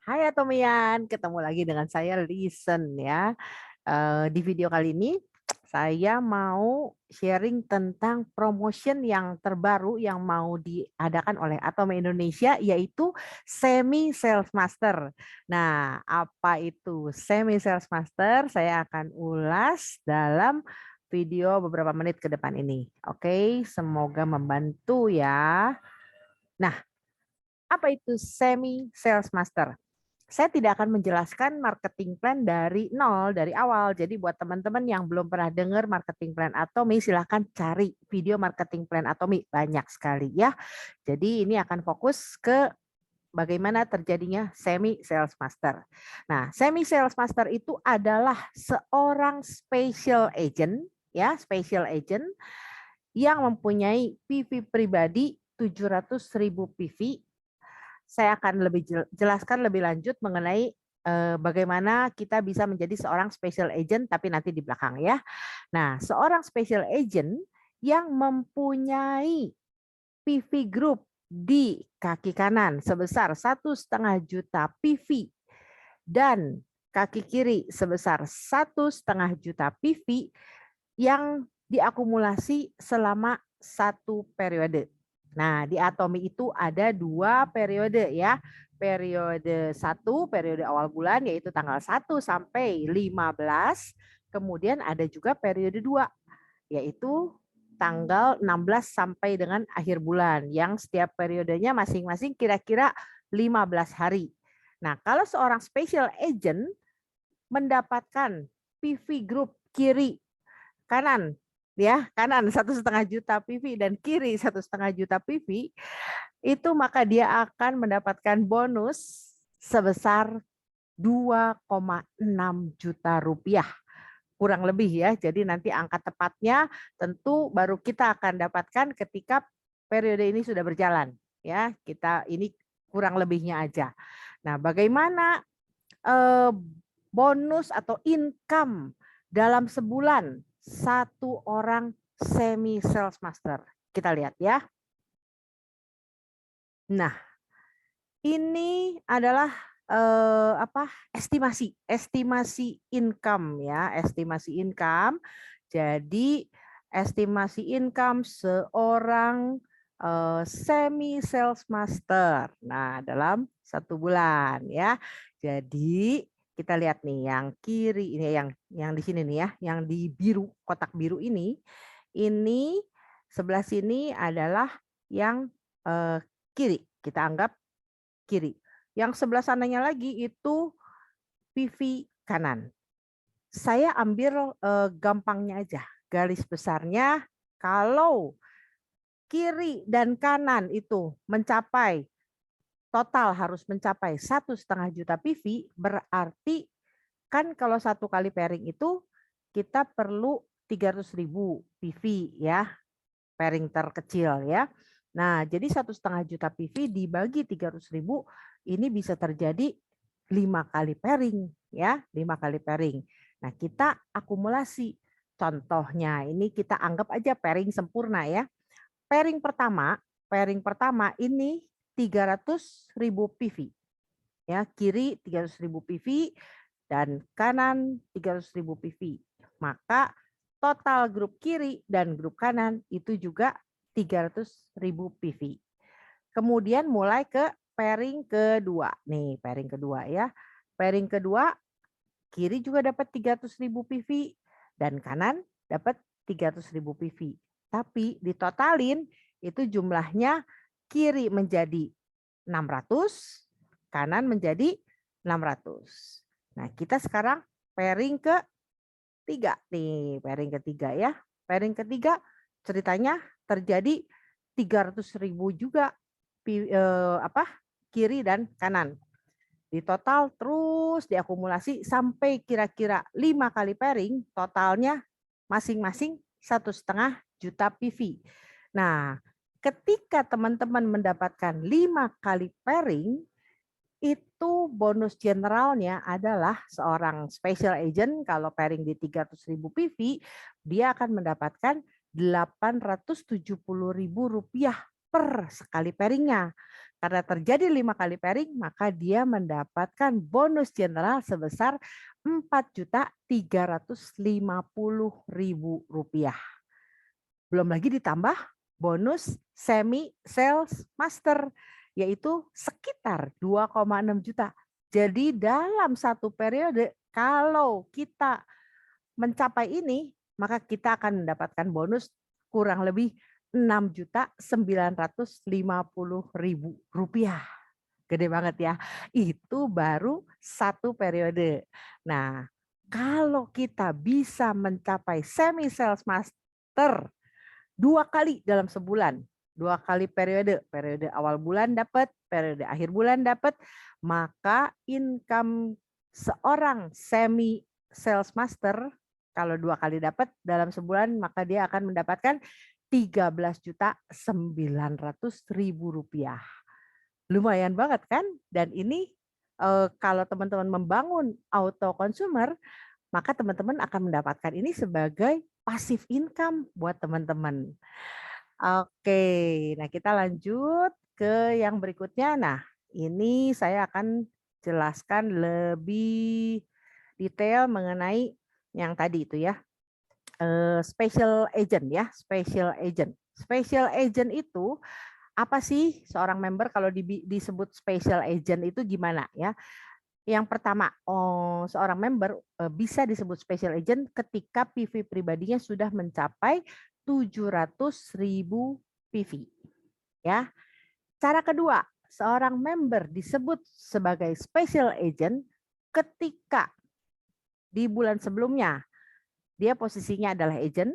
Hai Atomian, ketemu lagi dengan saya Listen ya. Di video kali ini saya mau sharing tentang promotion yang terbaru yang mau diadakan oleh Atomi Indonesia yaitu Semi Sales Master. Nah, apa itu Semi Sales Master? Saya akan ulas dalam video beberapa menit ke depan ini. Oke, semoga membantu ya. Nah, apa itu Semi Sales Master? Saya tidak akan menjelaskan marketing plan dari nol, dari awal. Jadi buat teman-teman yang belum pernah dengar marketing plan Atomi, silahkan cari video marketing plan Atomi. Banyak sekali ya. Jadi ini akan fokus ke bagaimana terjadinya semi sales master. Nah, semi sales master itu adalah seorang special agent, ya, special agent yang mempunyai PV pribadi 700.000 PV. Saya akan lebih jelaskan lebih lanjut mengenai bagaimana kita bisa menjadi seorang special agent, tapi nanti di belakang ya. Nah, seorang special agent yang mempunyai PV group di kaki kanan sebesar 1,5 juta PV dan kaki kiri sebesar 1,5 juta PV yang diakumulasi selama 1 periode. Nah, di Atomi itu ada 2 periode ya. Periode 1, periode awal bulan yaitu tanggal 1 sampai 15. Kemudian ada juga periode 2 yaitu tanggal 16 sampai dengan akhir bulan yang setiap periodenya masing-masing kira-kira 15 hari. Nah, kalau seorang special agent mendapatkan PV group kiri kanan ya, kanan 1,5 juta PV dan kiri 1,5 juta PV, itu maka dia akan mendapatkan bonus sebesar 2,6 juta rupiah kurang lebih ya. Jadi nanti angka tepatnya tentu baru kita akan dapatkan ketika periode ini sudah berjalan ya. Kita ini kurang lebihnya aja. Nah, bagaimana bonus atau income dalam sebulan satu orang semi sales master? Kita lihat ya. Nah, ini adalah estimasi income ya, estimasi income. Jadi estimasi income seorang semi sales master. Nah, dalam 1 bulan ya. Jadi kita lihat nih yang kiri ini yang di sini nih ya, yang di biru, kotak biru ini sebelah sini adalah yang kiri. Kita anggap kiri. Yang sebelah sananya lagi itu PV kanan. Saya ambil gampangnya aja. Garis besarnya kalau kiri dan kanan itu mencapai total harus mencapai 1,5 juta PV, berarti kan kalau 1 kali pairing itu kita perlu 300.000 PV ya, pairing terkecil ya. Nah, jadi 1,5 juta PV dibagi 300.000 ini bisa terjadi 5 kali pairing ya, 5 kali pairing. Nah, kita akumulasi. Contohnya ini kita anggap aja pairing sempurna ya. Pairing pertama ini 300.000 PV. Ya, kiri 300.000 PV dan kanan 300.000 PV. Maka total grup kiri dan grup kanan itu juga 300.000 PV. Kemudian mulai ke pairing kedua. Nih, pairing kedua ya. Pairing kedua kiri juga dapat 300.000 PV dan kanan dapat 300.000 PV. Tapi ditotalin itu jumlahnya kiri menjadi 600, kanan menjadi 600. Nah, kita sekarang pairing ketiga nih, pairing ketiga ya. Pairing ketiga ceritanya terjadi 300.000 juga kiri dan kanan. Di total terus diakumulasi sampai kira-kira 5 kali pairing, totalnya masing-masing 1,5 juta PV. Nah, ketika teman-teman mendapatkan 5 kali pairing, itu bonus generalnya adalah seorang special agent kalau pairing di 300.000 PV, dia akan mendapatkan 870.000 rupiah per sekali pairingnya. Karena terjadi 5 kali pairing, maka dia mendapatkan bonus general sebesar Rp4.350.000. Belum lagi ditambah bonus semi sales master, yaitu sekitar 2,6 juta. Jadi dalam satu periode, kalau kita mencapai ini, maka kita akan mendapatkan bonus kurang lebih Rp6.950.000. Gede banget ya. Itu baru satu periode. Nah, kalau kita bisa mencapai semi sales master 2 kali dalam sebulan, 2 kali periode, periode awal bulan dapat, periode akhir bulan dapat, maka income seorang semi sales master kalau 2 kali dapat dalam sebulan, maka dia akan mendapatkan Rp13.900.000. Lumayan banget kan? Dan ini kalau teman-teman membangun auto consumer, maka teman-teman akan mendapatkan ini sebagai passive income buat teman-teman. Oke, nah kita lanjut ke yang berikutnya. Nah, ini saya akan jelaskan lebih detail mengenai yang tadi itu ya. Special agent ya, special agent. Special agent itu apa sih seorang member kalau disebut special agent itu gimana ya? Yang pertama, seorang member bisa disebut special agent ketika PV pribadinya sudah mencapai 700.000 PV. Ya. Cara kedua, seorang member disebut sebagai special agent ketika di bulan sebelumnya dia posisinya adalah agent,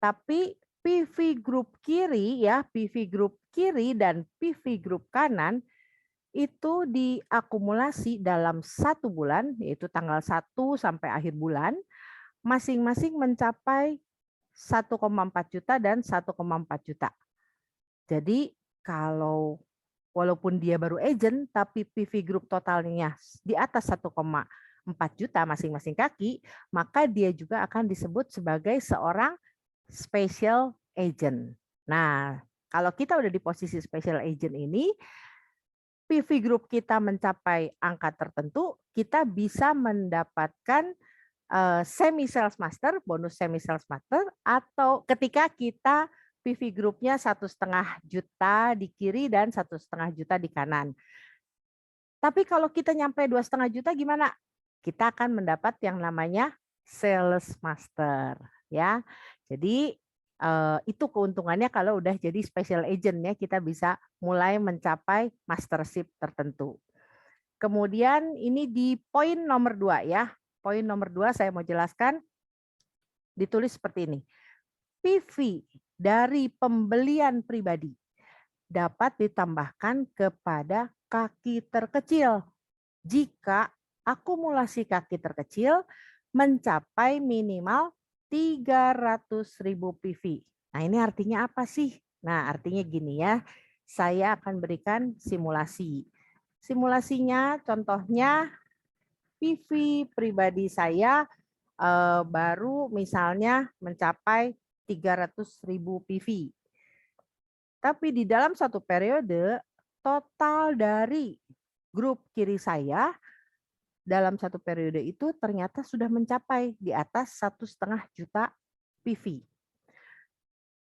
tapi PV group kiri ya, PV group kiri dan PV group kanan itu diakumulasi dalam 1 bulan, yaitu tanggal 1 sampai akhir bulan, masing-masing mencapai 1,4 juta dan 1,4 juta. Jadi kalau walaupun dia baru agent, tapi PV group totalnya di atas 1,4 juta masing-masing kaki, maka dia juga akan disebut sebagai seorang special agent. Nah, kalau kita udah di posisi special agent ini, PV group kita mencapai angka tertentu, kita bisa mendapatkan semi sales master, bonus semi sales master, atau ketika kita PV grupnya 1,5 juta di kiri dan 1,5 juta di kanan. Tapi kalau kita nyampe 2,5 juta gimana? Kita akan mendapat yang namanya sales master, ya. Jadi itu keuntungannya kalau udah jadi special agent ya, kita bisa mulai mencapai mastership tertentu. Kemudian ini di poin nomor 2 ya. Poin nomor 2 saya mau jelaskan, ditulis seperti ini. PV dari pembelian pribadi dapat ditambahkan kepada kaki terkecil jika akumulasi kaki terkecil mencapai minimal 300.000 PV. Nah, ini artinya apa sih? Nah, artinya gini ya. Saya akan berikan simulasi. Simulasinya contohnya PV pribadi saya baru misalnya mencapai 300.000 PV. Tapi di dalam satu periode total dari grup kiri saya dalam satu periode itu ternyata sudah mencapai di atas 1,5 juta PV.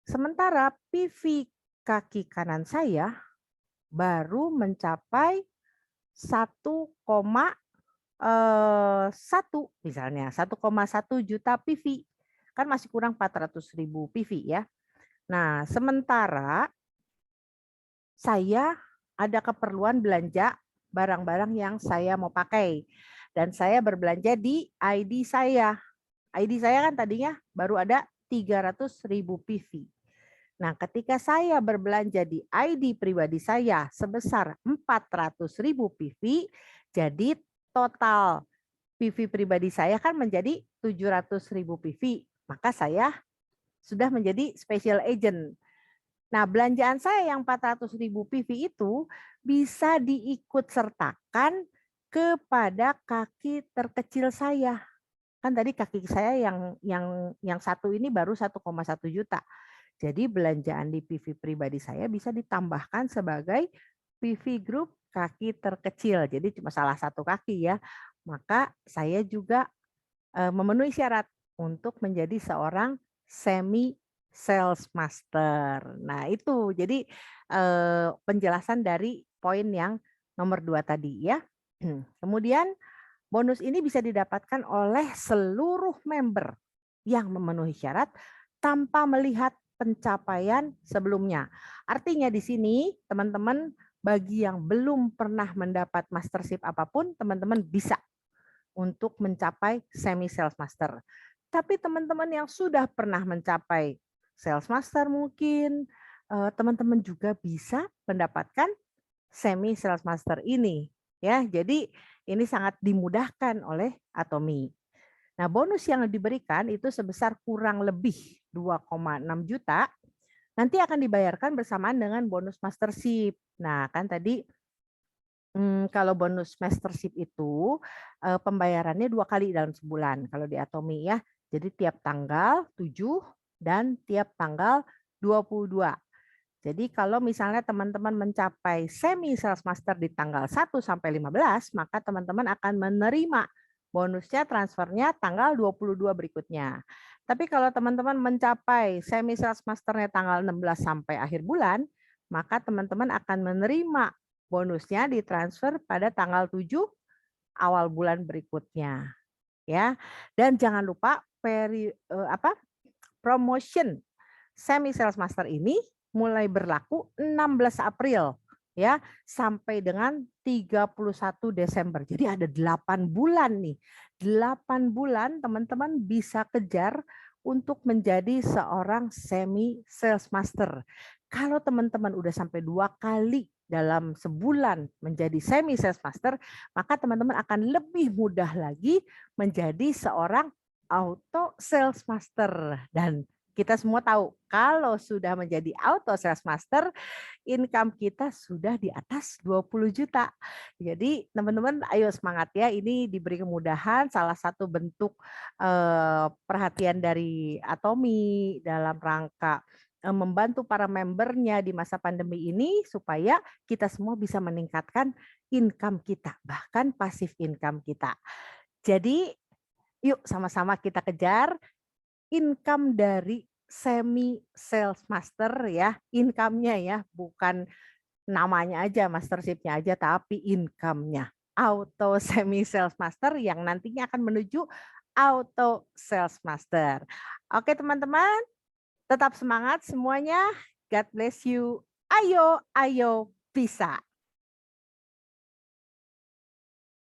Sementara PV kaki kanan saya baru mencapai 1,1 misalnya 1,1 juta PV. Kan masih kurang 400.000 PV ya. Nah, sementara saya ada keperluan belanja barang-barang yang saya mau pakai. Dan saya berbelanja di ID saya. ID saya kan tadinya baru ada 300.000 PV. Nah, ketika saya berbelanja di ID pribadi saya sebesar 400.000 PV, jadi total PV pribadi saya kan menjadi 700.000 PV. Maka saya sudah menjadi special agent. Nah, belanjaan saya yang 400.000 PV itu bisa diikut sertakan kepada kaki terkecil saya. Kan tadi kaki saya yang satu ini baru 1,1 juta. Jadi belanjaan di PV pribadi saya bisa ditambahkan sebagai FVV Group kaki terkecil. Jadi cuma salah satu kaki ya. Maka saya juga memenuhi syarat untuk menjadi seorang semi sales master. Nah, itu jadi penjelasan dari poin yang nomor 2 tadi ya. Kemudian bonus ini bisa didapatkan oleh seluruh member yang memenuhi syarat tanpa melihat pencapaian sebelumnya. Artinya di sini teman-teman bagi yang belum pernah mendapat mastership apapun, teman-teman bisa untuk mencapai semi sales master. Tapi teman-teman yang sudah pernah mencapai sales master mungkin teman-teman juga bisa mendapatkan semi sales master ini ya. Jadi ini sangat dimudahkan oleh Atomi. Nah, bonus yang diberikan itu sebesar kurang lebih 2,6 juta nanti akan dibayarkan bersamaan dengan bonus mastership. Nah, kan tadi kalau bonus mastership itu pembayarannya 2 kali dalam sebulan kalau di Atomi ya. Jadi tiap tanggal 7 dan tiap tanggal 22. Jadi kalau misalnya teman-teman mencapai semi sales master di tanggal 1 sampai 15, maka teman-teman akan menerima bonusnya transfernya tanggal 22 berikutnya. Tapi kalau teman-teman mencapai semi sales masternya tanggal 16 sampai akhir bulan, maka teman-teman akan menerima bonusnya ditransfer pada tanggal 7 awal bulan berikutnya. Ya. Dan jangan lupa promotion semi sales master ini mulai berlaku 16 April ya sampai dengan 31 Desember. Jadi ada 8 bulan nih. 8 bulan teman-teman bisa kejar untuk menjadi seorang semi sales master. Kalau teman-teman udah sampai 2 kali dalam sebulan menjadi semi sales master, maka teman-teman akan lebih mudah lagi menjadi seorang auto sales master. Dan kita semua tahu kalau sudah menjadi auto sales master, income kita sudah di atas 20 juta. Jadi teman-teman ayo semangat ya, ini diberi kemudahan salah satu bentuk perhatian dari Atomi dalam rangka membantu para membernya di masa pandemi ini supaya kita semua bisa meningkatkan income kita, bahkan passive income kita. Jadi yuk sama-sama kita kejar income dari semi sales master ya, income-nya ya, bukan namanya aja, mastership-nya aja, tapi income-nya. Auto semi sales master yang nantinya akan menuju auto sales master. Oke teman-teman, tetap semangat semuanya. God bless you. Ayo, ayo bisa.